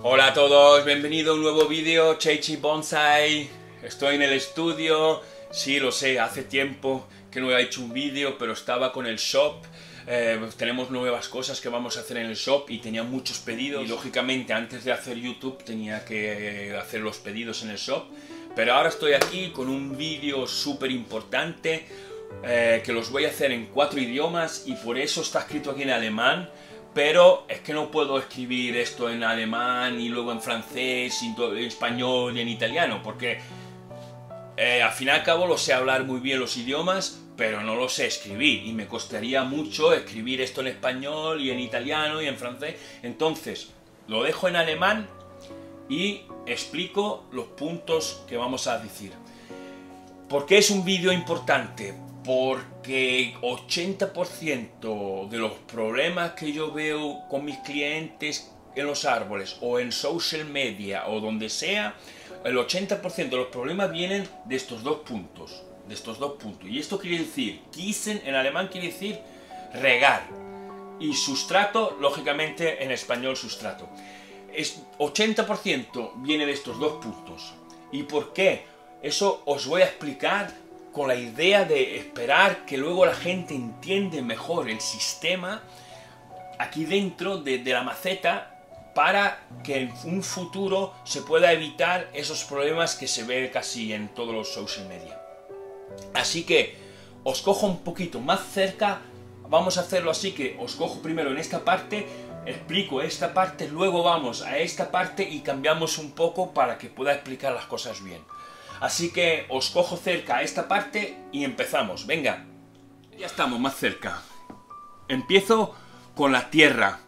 Hola a todos, bienvenido a un nuevo vídeo, Cheichi Bonsai. Estoy en el estudio, sí lo sé, hace tiempo que no he hecho un vídeo, pero estaba con el shop. Tenemos nuevas cosas que vamos a hacer en el shop y tenía muchos pedidos. Y lógicamente antes de hacer YouTube tenía que hacer los pedidos en el shop. Pero ahora estoy aquí con un vídeo súper importante que los voy a hacer en 4 idiomas y por eso está escrito aquí en alemán. Pero es que no puedo escribir esto en alemán y luego en francés, en español y en italiano, porque al fin y al cabo lo sé hablar muy bien los idiomas, pero no lo sé escribir, y me costaría mucho escribir esto en español y en italiano y en francés. Entonces, lo dejo en alemán y explico los puntos que vamos a decir. ¿Por qué es un vídeo importante? Porque 80% de los problemas que yo veo con mis clientes en los árboles o en social media o donde sea, el 80% de los problemas vienen de estos dos puntos. Y esto quiere decir, gießen en alemán quiere decir regar. Y sustrato, lógicamente en español sustrato. 80% viene de estos dos puntos. ¿Y por qué? Eso os voy a explicar con la idea de esperar que luego la gente entiende mejor el sistema aquí dentro de la maceta, para que en un futuro se pueda evitar esos problemas que se ve casi en todos los social media. Así que os cojo un poquito más cerca, vamos a hacerlo así que os cojo primero en esta parte, explico esta parte, luego vamos a esta parte y cambiamos un poco para que pueda explicar las cosas bien. Así que os cojo cerca a esta parte y empezamos. Venga, ya estamos más cerca. Empiezo con la tierra.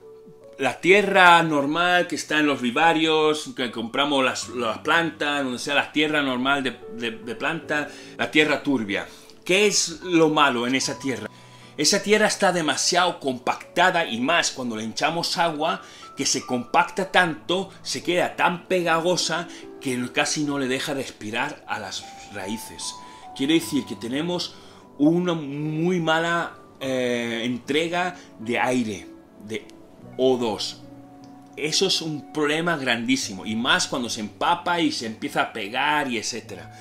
La tierra normal que está en los vivarios, que compramos las plantas, donde sea la tierra normal de planta, la tierra turbia. ¿Qué es lo malo en esa tierra? Esa tierra está demasiado compactada, y más cuando le echamos agua, que se compacta tanto, se queda tan pegajosa que casi no le deja respirar a las raíces. Quiere decir que tenemos una muy mala entrega de aire, de O2. Eso es un problema grandísimo, y más cuando se empapa y se empieza a pegar y etcétera.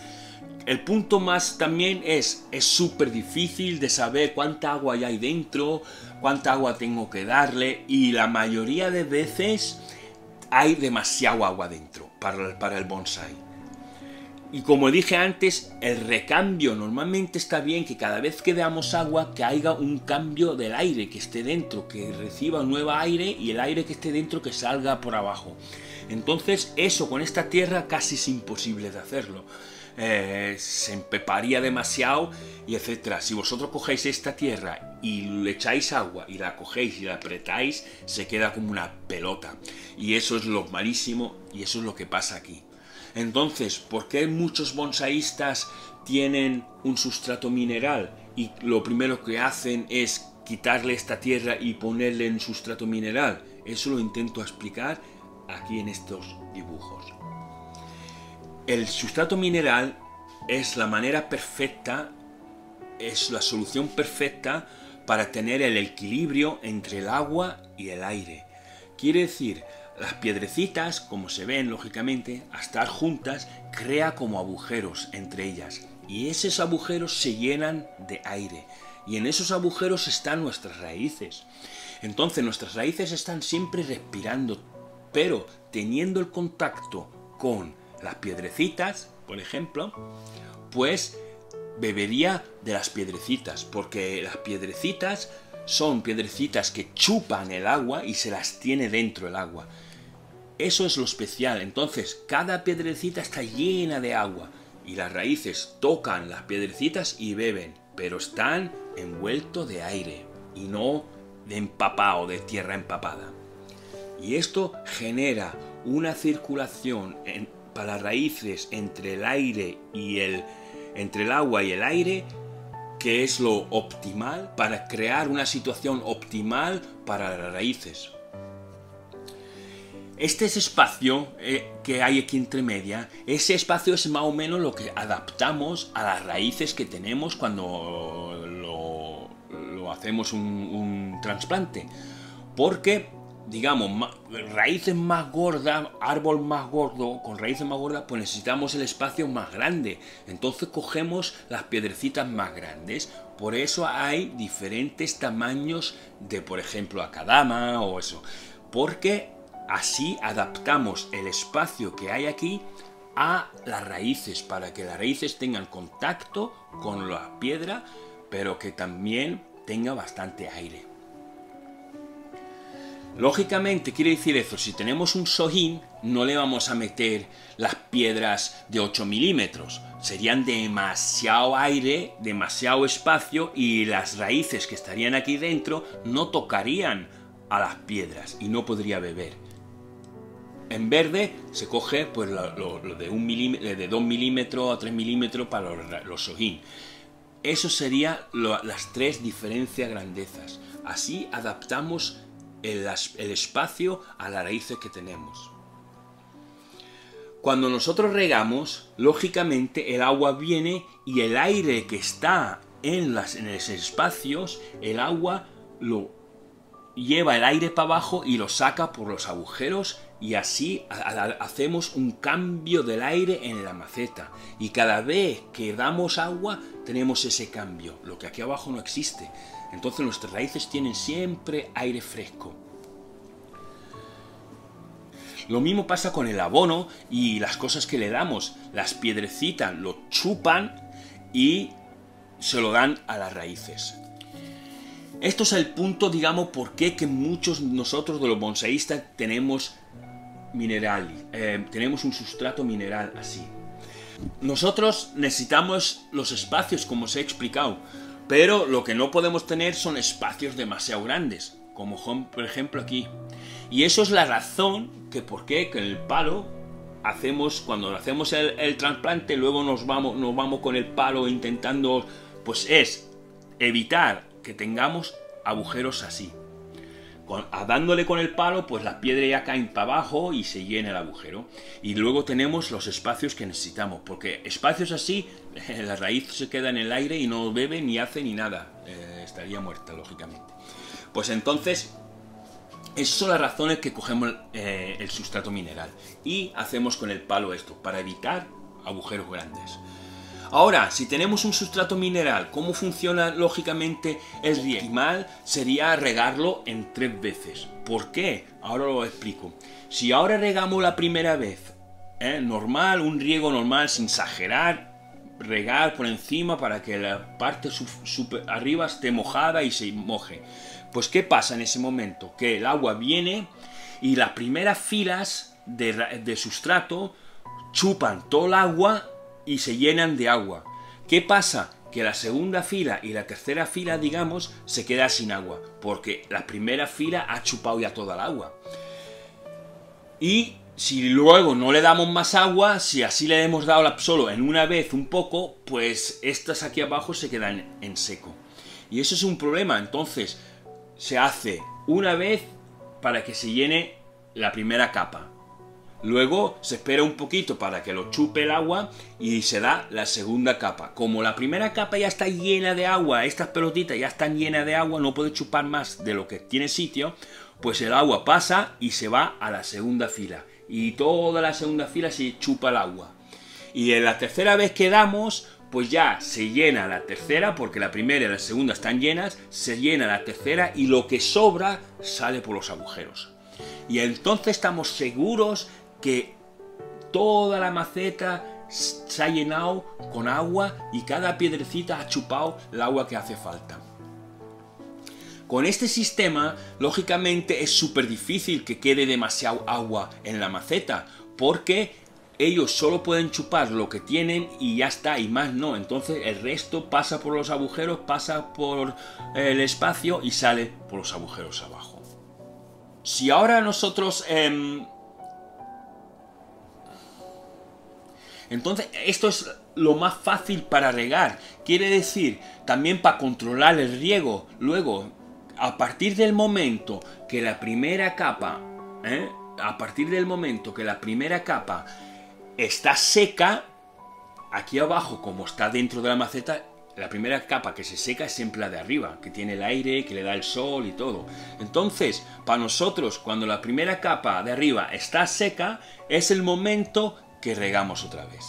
El punto más también es súper difícil de saber cuánta agua hay dentro, cuánta agua tengo que darle, y la mayoría de veces hay demasiado agua dentro para el bonsai. Y como dije antes, el recambio normalmente está bien que cada vez que damos agua, que haya un cambio del aire que esté dentro, que reciba nuevo aire, y el aire que esté dentro que salga por abajo. Entonces eso con esta tierra casi es imposible de hacerlo. Se empeparía demasiado y etcétera. Si vosotros cogéis esta tierra y le echáis agua y la cogéis y la apretáis, se queda como una pelota, y eso es lo malísimo, y eso es lo que pasa aquí. Entonces, ¿por qué muchos bonsaístas tienen un sustrato mineral y lo primero que hacen es quitarle esta tierra y ponerle en sustrato mineral? Eso lo intento explicar aquí en estos dibujos. El sustrato mineral es la manera perfecta, es la solución perfecta para tener el equilibrio entre el agua y el aire. Quiere decir, las piedrecitas, como se ven lógicamente, al estar juntas, crea como agujeros entre ellas, y esos agujeros se llenan de aire, y en esos agujeros están nuestras raíces. Entonces nuestras raíces están siempre respirando, pero teniendo el contacto con las piedrecitas, por ejemplo, pues bebería de las piedrecitas, porque las piedrecitas son piedrecitas que chupan el agua y se las tiene dentro el agua. Eso es lo especial. Entonces cada piedrecita está llena de agua y las raíces tocan las piedrecitas y beben, pero están envueltos de aire y no de empapado, de tierra empapada. Y esto genera una circulación para las raíces entre el aire y entre el agua y el aire, que es lo optimal para crear una situación optimal para las raíces. Este es espacio que hay aquí entre media, ese espacio es más o menos lo que adaptamos a las raíces que tenemos cuando lo hacemos un trasplante. Porque digamos, raíces más gordas, árbol más gordo, con raíces más gordas, pues necesitamos el espacio más grande. Entonces cogemos las piedrecitas más grandes. Por eso hay diferentes tamaños de, por ejemplo, acadama o eso. Porque así adaptamos el espacio que hay aquí a las raíces, para que las raíces tengan contacto con la piedra, pero que también tenga bastante aire. Lógicamente, quiere decir eso, si tenemos un sojín, no le vamos a meter las piedras de 8 milímetros. Serían demasiado aire, demasiado espacio, y las raíces que estarían aquí dentro no tocarían a las piedras y no podría beber. En verde se coge pues lo de 2 milímetros a 3 milímetros para los sojín. Eso serían las tres diferencias grandezas. Así adaptamos el espacio a las raíces que tenemos. Cuando nosotros regamos, lógicamente el agua viene y el aire que está en los espacios, el agua lo lleva el aire para abajo y lo saca por los agujeros, y así hacemos un cambio del aire en la maceta. Y cada vez que damos agua tenemos ese cambio, lo que aquí abajo no existe. Entonces nuestras raíces tienen siempre aire fresco. Lo mismo pasa con el abono y las cosas que le damos. Las piedrecitas lo chupan y se lo dan a las raíces. Esto es el punto, digamos, por qué que muchos nosotros de los bonsaístas tenemos tenemos un sustrato mineral así. Nosotros necesitamos los espacios, como os he explicado, pero lo que no podemos tener son espacios demasiado grandes, como por ejemplo aquí. Y eso es la razón que por qué que el palo cuando hacemos el trasplante, luego nos vamos con el palo intentando, pues es evitar que tengamos agujeros así. Dándole con el palo, pues las piedras ya caen para abajo y se llena el agujero. Y luego tenemos los espacios que necesitamos, porque espacios así, la raíz se queda en el aire y no bebe ni hace ni nada. Estaría muerta, lógicamente. Pues entonces, esas son las razones que cogemos el sustrato mineral y hacemos con el palo esto, para evitar agujeros grandes. Ahora, si tenemos un sustrato mineral, ¿cómo funciona lógicamente el riego? Lo optimal sería regarlo en 3 veces. ¿Por qué? Ahora lo explico. Si ahora regamos la primera vez, normal, un riego normal, sin exagerar, regar por encima para que la parte arriba esté mojada y se moje. Pues ¿qué pasa en ese momento? Que el agua viene y las primeras filas de sustrato chupan todo el agua y se llenan de agua. ¿Qué pasa? Que la segunda fila y la tercera fila, digamos, se queda sin agua, porque la primera fila ha chupado ya toda el agua. Y si luego no le damos más agua, si así le hemos dado solo en una vez un poco, pues estas aquí abajo se quedan en seco. Y eso es un problema. Entonces se hace una vez para que se llene la primera capa. Luego se espera un poquito para que lo chupe el agua y se da la segunda capa. Como la primera capa ya está llena de agua, estas pelotitas ya están llenas de agua, no puede chupar más de lo que tiene sitio, pues el agua pasa y se va a la segunda fila. Y toda la segunda fila se chupa el agua. Y en la tercera vez que damos, pues ya se llena la tercera, porque la primera y la segunda están llenas, se llena la tercera y lo que sobra sale por los agujeros. Y entonces estamos seguros que toda la maceta se ha llenado con agua y cada piedrecita ha chupado el agua que hace falta. Con este sistema, lógicamente, es súper difícil que quede demasiado agua en la maceta, porque ellos solo pueden chupar lo que tienen y ya está, y más no. Entonces el resto pasa por los agujeros, pasa por el espacio y sale por los agujeros abajo. Si ahora nosotros entonces, esto es lo más fácil para regar. Quiere decir, también para controlar el riego. Luego, a partir del momento que la primera capa, está seca, aquí abajo, como está dentro de la maceta, la primera capa que se seca es siempre la de arriba, que tiene el aire, que le da el sol y todo. Entonces, para nosotros, cuando la primera capa de arriba está seca, es el momento que regamos otra vez.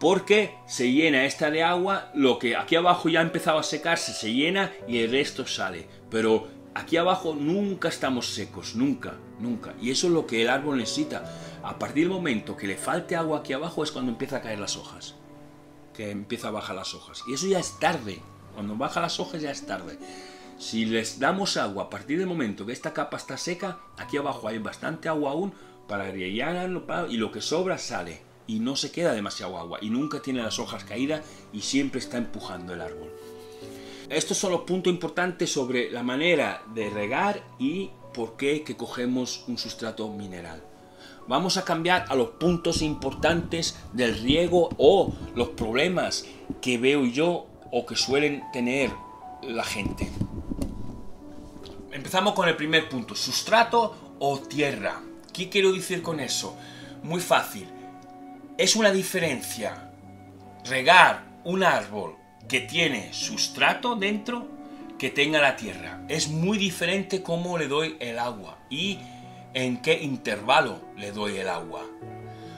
Porque se llena esta de agua, lo que aquí abajo ya ha empezado a secarse, se llena y el resto sale. Pero aquí abajo nunca estamos secos, nunca, nunca. Y eso es lo que el árbol necesita. A partir del momento que le falte agua aquí abajo es cuando empieza a caer las hojas. Que empieza a bajar las hojas. Y eso ya es tarde. Cuando baja las hojas ya es tarde. Si les damos agua a partir del momento que esta capa está seca, aquí abajo hay bastante agua aún para rellenarlo y lo que sobra sale. Y no se queda demasiado agua. Y nunca tiene las hojas caídas y siempre está empujando el árbol. Estos son los puntos importantes sobre la manera de regar y por qué que cogemos un sustrato mineral. Vamos a cambiar a los puntos importantes del riego o los problemas que veo yo o que suelen tener la gente. Empezamos con el primer punto, sustrato o tierra. ¿Qué quiero decir con eso? Muy fácil. Es una diferencia regar un árbol que tiene sustrato dentro que tenga la tierra. Es muy diferente cómo le doy el agua y en qué intervalo le doy el agua.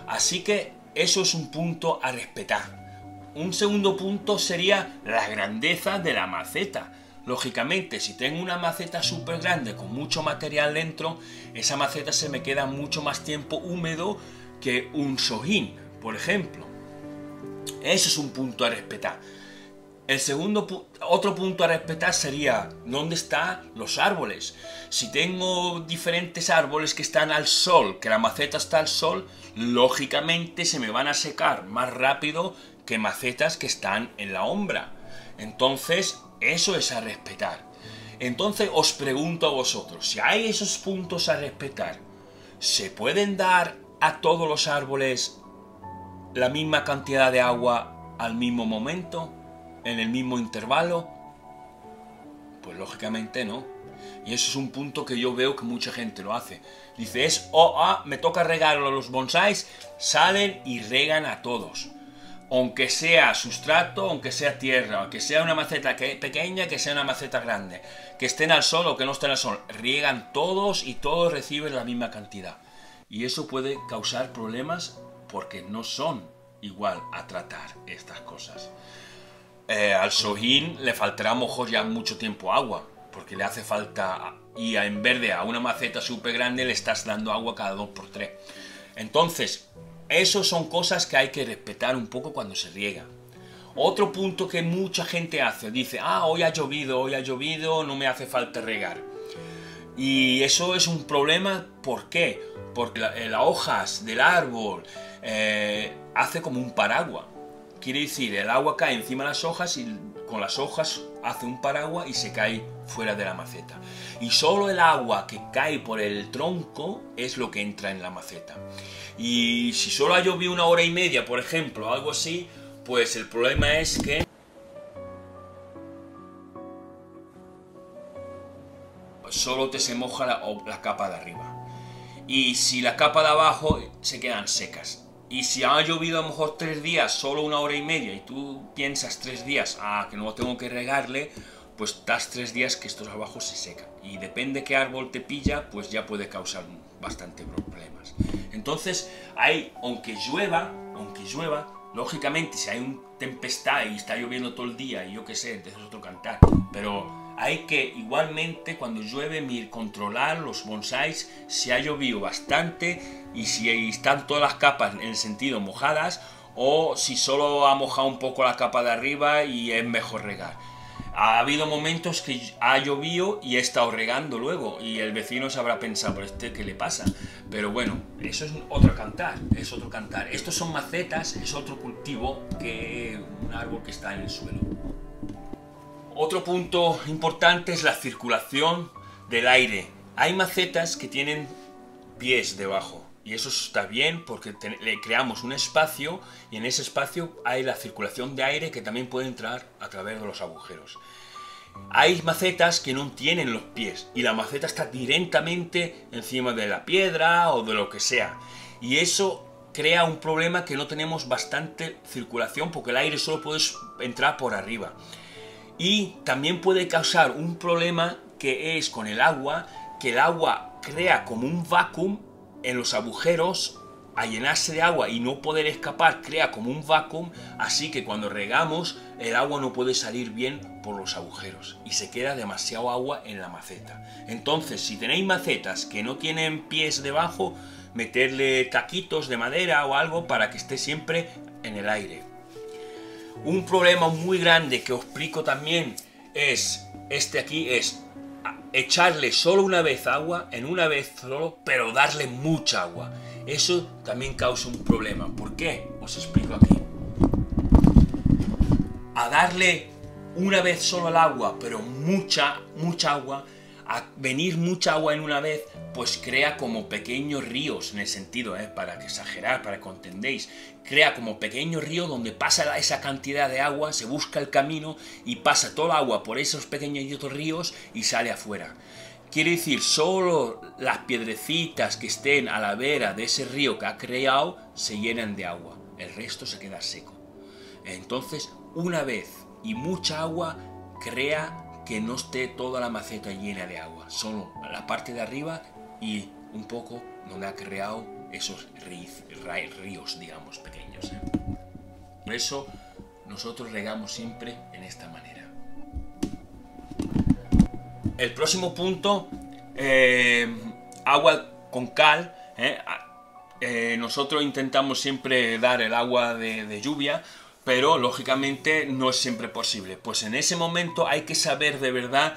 Así que eso es un punto a respetar. Un segundo punto sería la grandeza de la maceta. Lógicamente, si tengo una maceta súper grande con mucho material dentro, esa maceta se me queda mucho más tiempo húmedo que un sojín, por ejemplo. Eso es un punto a respetar. Otro punto a respetar sería dónde están los árboles. Si tengo diferentes árboles que están al sol, que la maceta está al sol, lógicamente se me van a secar más rápido que macetas que están en la sombra. Entonces, eso es a respetar. Entonces os pregunto a vosotros, si hay esos puntos a respetar, ¿se pueden dar a todos los árboles la misma cantidad de agua al mismo momento? ¿En el mismo intervalo? Pues lógicamente no. Y eso es un punto que yo veo que mucha gente lo hace. Dice, me toca regar a los bonsáis, salen y regan a todos. Aunque sea sustrato, aunque sea tierra, aunque sea una maceta pequeña, que sea una maceta grande. Que estén al sol o que no estén al sol. Riegan todos y todos reciben la misma cantidad. Y eso puede causar problemas porque no son igual a tratar estas cosas. Al sojín le faltará a lo mejor ya mucho tiempo agua, porque le hace falta, y en vez de a una maceta súper grande le estás dando agua cada 2×3. Entonces, esos son cosas que hay que respetar un poco cuando se riega. Otro punto que mucha gente hace, dice, hoy ha llovido, no me hace falta regar. Y eso es un problema, ¿por qué? Porque las hojas del árbol hace como un paraguas. Quiere decir, el agua cae encima de las hojas y con las hojas hace un paraguas y se cae fuera de la maceta. Y solo el agua que cae por el tronco es lo que entra en la maceta. Y si solo ha llovido 1 hora y media, por ejemplo, algo así, pues el problema es que solo se moja la capa de arriba. Y si la capa de abajo se quedan secas. Y si ha llovido a lo mejor 3 días, solo 1 hora y media, y tú piensas 3 días, que no tengo que regarle, pues das 3 días que estos abajo se secan. Y depende qué árbol te pilla, pues ya puede causar bastante problemas. Entonces, aunque llueva, lógicamente si hay una tempestad y está lloviendo todo el día, y yo qué sé, entonces es otro cantar. Pero hay que igualmente cuando llueve controlar los bonsáis si ha llovido bastante y si están todas las capas en el sentido mojadas o si solo ha mojado un poco la capa de arriba y es mejor regar. Ha habido momentos que ha llovido y he estado regando luego y el vecino se habrá pensado, ¿pero qué le pasa? Pero bueno, eso es otro cantar, Estos son macetas, es otro cultivo que un árbol que está en el suelo. Otro punto importante es la circulación del aire. Hay macetas que tienen pies debajo y eso está bien porque le creamos un espacio y en ese espacio hay la circulación de aire que también puede entrar a través de los agujeros. Hay macetas que no tienen los pies y la maceta está directamente encima de la piedra o de lo que sea. Y eso crea un problema que no tenemos bastante circulación porque el aire solo puede entrar por arriba. Y también puede causar un problema que es con el agua, que el agua crea como un vacuum en los agujeros. Al llenarse de agua y no poder escapar, crea como un vacuum, así que cuando regamos el agua no puede salir bien por los agujeros y se queda demasiado agua en la maceta. Entonces, si tenéis macetas que no tienen pies debajo, meterle taquitos de madera o algo para que esté siempre en el aire. Un problema muy grande que os explico también es este aquí, es echarle solo una vez agua, en una vez solo, pero darle mucha agua. Eso también causa un problema. ¿Por qué? Os explico aquí. A darle una vez solo el agua, pero mucha agua, a venir mucha agua en una vez, pues crea como pequeños ríos, en el sentido, para que exagerar, para que entendéis, crea como pequeños ríos donde pasa esa cantidad de agua, se busca el camino y pasa toda el agua por esos pequeños ríos y sale afuera. Quiere decir, solo las piedrecitas que estén a la vera de ese río que ha creado se llenan de agua, el resto se queda seco. Entonces, una vez y mucha agua crea que no esté toda la maceta llena de agua, solo la parte de arriba y un poco donde ha creado esos ríos, digamos, pequeños. Por eso nosotros regamos siempre en esta manera. El próximo punto, agua con cal. Nosotros intentamos siempre dar el agua de lluvia, pero lógicamente no es siempre posible. Pues en ese momento hay que saber de verdad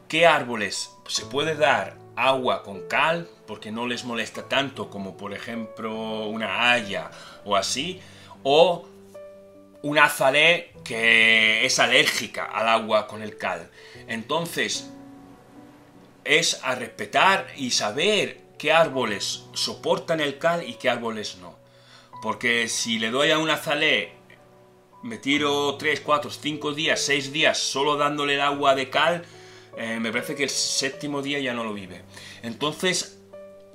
qué árboles se puede dar agua con cal, porque no les molesta tanto como por ejemplo una haya o así, o una azalea que es alérgica al agua con el cal. Entonces, es a respetar y saber qué árboles soportan el cal y qué árboles no. Porque si le doy a una azalea, me tiro 3, 4, 5 días, 6 días solo dándole el agua de cal, me parece que el 7.º día ya no lo vive. Entonces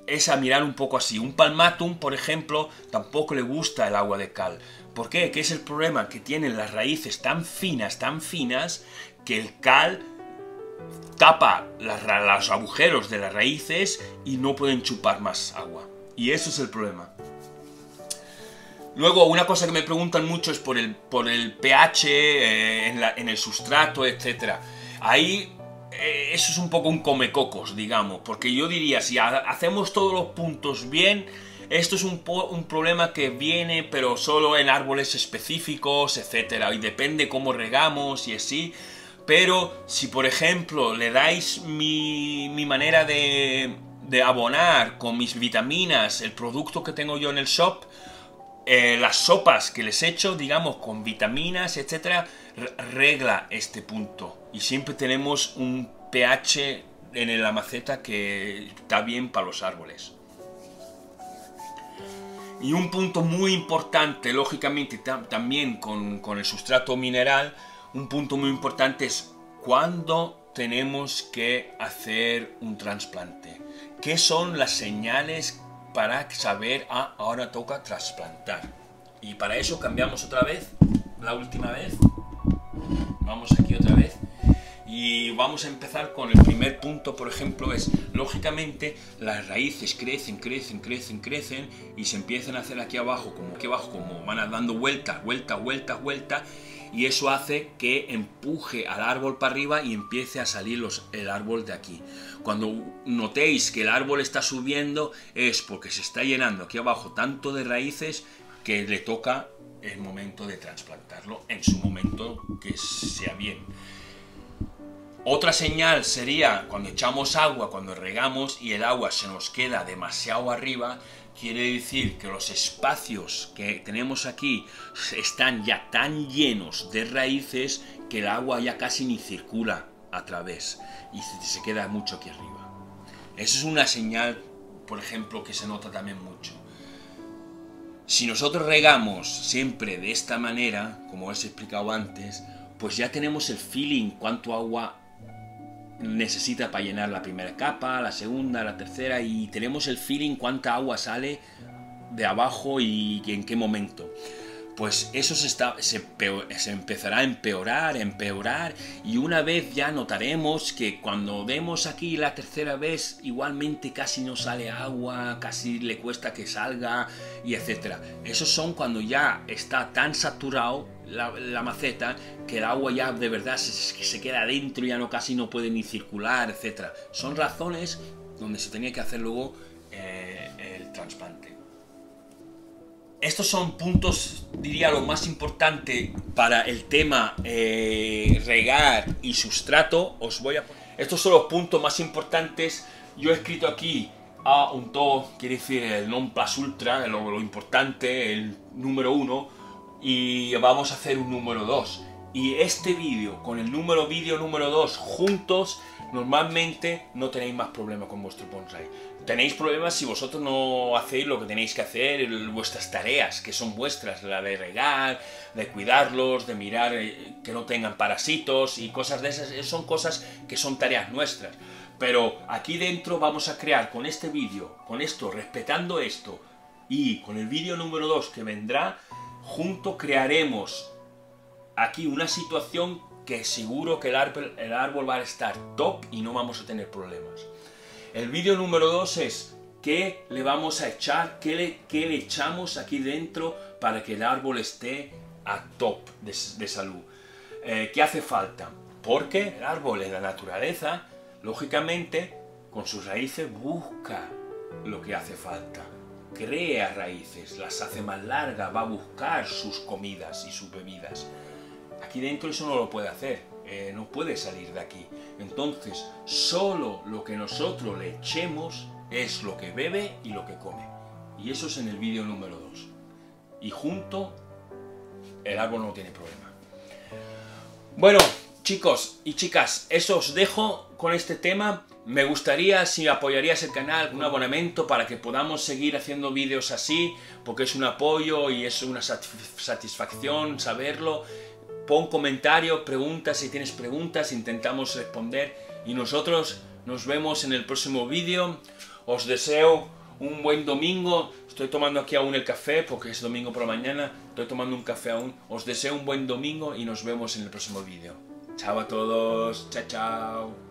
es a mirar un poco así. Un palmatum, por ejemplo, tampoco le gusta el agua de cal. ¿Por qué? ¿Qué es el problema? Que tienen las raíces tan finas, que el cal tapa los agujeros de las raíces y no pueden chupar más agua. Y eso es el problema. Luego, una cosa que me preguntan mucho es por el pH en el sustrato, etc. Ahí eso es un poco un comecocos, digamos, porque yo diría, si hacemos todos los puntos bien, esto es un problema que viene, pero solo en árboles específicos, etc. Y depende cómo regamos y así. Pero si, por ejemplo, le dais mi manera de abonar con mis vitaminas, el producto que tengo yo en el shop, las sopas que les echo, digamos, con vitaminas, etcétera, regla este punto. Y siempre tenemos un pH en la maceta que está bien para los árboles. Y un punto muy importante, lógicamente, también con el sustrato mineral, un punto muy importante es cuándo tenemos que hacer un trasplante. ¿Qué son las señales para saber, ahora toca trasplantar? Y para eso cambiamos otra vez, la última vez. Vamos aquí otra vez. Y vamos a empezar con el primer punto, por ejemplo, es, lógicamente, las raíces crecen y se empiezan a hacer aquí abajo, como van dando vueltas, y eso hace que empuje al árbol para arriba y empiece a salir el árbol de aquí. Cuando notéis que el árbol está subiendo es porque se está llenando aquí abajo tanto de raíces que le toca el momento de trasplantarlo en su momento que sea bien. Otra señal sería cuando echamos agua, cuando regamos y el agua se nos queda demasiado arriba, quiere decir que los espacios que tenemos aquí están ya tan llenos de raíces que el agua ya casi ni circula a través y se queda mucho aquí arriba. Eso es una señal, por ejemplo, que se nota también mucho. Si nosotros regamos siempre de esta manera, como os he explicado antes, pues ya tenemos el feeling cuánto agua necesita para llenar la primera capa, la segunda, la tercera, y tenemos el feeling cuánta agua sale de abajo y en qué momento. Pues eso se empezará a empeorar, y una vez ya notaremos que cuando demos aquí la tercera vez igualmente casi no sale agua, casi le cuesta que salga, y etcétera. Esos son cuando ya está tan saturado la maceta que el agua ya de verdad se queda adentro, ya casi no puede ni circular, etcétera. Son razones donde se tenía que hacer luego el trasplante. Estos son puntos, diría, lo más importante para el tema regar y sustrato. Estos son los puntos más importantes. Yo he escrito aquí a un to, quiere decir el non plus ultra, lo importante, el número 1, y vamos a hacer un número 2. Y este vídeo, con el vídeo número 2 juntos, normalmente no tenéis más problemas con vuestro bonsai. Tenéis problemas si vosotros no hacéis lo que tenéis que hacer, vuestras tareas, que son vuestras, la de regar, de cuidarlos, de mirar que no tengan parásitos y cosas de esas, son cosas que son tareas nuestras. Pero aquí dentro vamos a crear con este vídeo, con esto, respetando esto, y con el vídeo número 2 que vendrá, junto crearemos aquí una situación que seguro que el árbol va a estar top y no vamos a tener problemas. El vídeo número 2 es qué le vamos a echar, qué le echamos aquí dentro para que el árbol esté a top de salud. ¿Qué hace falta? Porque el árbol en la naturaleza, lógicamente, con sus raíces busca lo que hace falta. Crea raíces, las hace más largas, va a buscar sus comidas y sus bebidas. Aquí dentro eso no lo puede hacer, no puede salir de aquí. Entonces, solo lo que nosotros le echemos es lo que bebe y lo que come. Y eso es en el vídeo número 2. Y junto, el árbol no tiene problema. Bueno, chicos y chicas, eso os dejo con este tema. Me gustaría si apoyarías el canal con un abonamiento para que podamos seguir haciendo vídeos así, porque es un apoyo y es una satisfacción saberlo. Pon comentarios, preguntas, si tienes preguntas, intentamos responder, y nosotros nos vemos en el próximo vídeo. Os deseo un buen domingo. Estoy tomando aquí aún el café porque es domingo por la mañana, estoy tomando un café aún. Os deseo un buen domingo y nos vemos en el próximo vídeo. Chao a todos, chao chao.